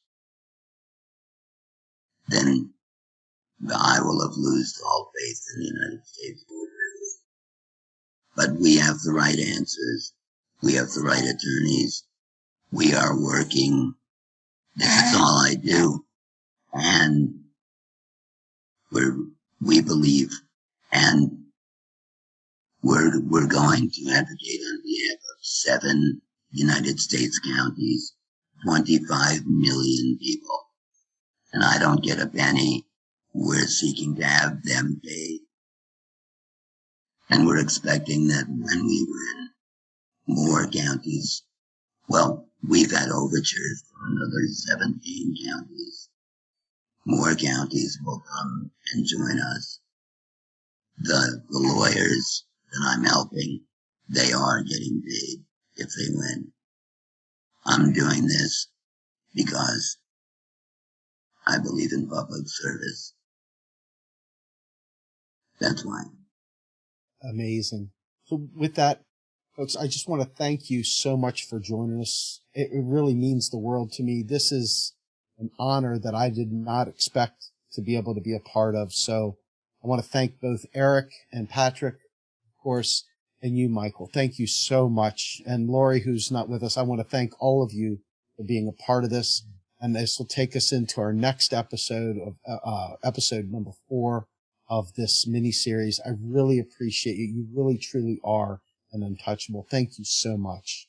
then I will have lost all faith in the United States. But we have the right answers. We have the right attorneys. We are working. This is all I do. And we believe, and we're going to advocate on behalf of 7 United States counties, 25 million people. And I don't get a penny. We're seeking to have them paid. And we're expecting that when we win, more counties, well, we've had overtures from another 17 counties. More counties will come and join us. The lawyers that I'm helping, they are getting paid if they win. I'm doing this because I believe in public service. That's why. Amazing. So with that, folks, I just want to thank you so much for joining us. It really means the world to me. This is an honor that I did not expect to be able to be a part of. So I want to thank both Eric and Patrick, of course, and you, Michael. Thank you so much. And Lori, who's not with us, I want to thank all of you for being a part of this. And this will take us into our next episode of episode number 4 of this mini series. I really appreciate you. You really, truly are an untouchable. Thank you so much.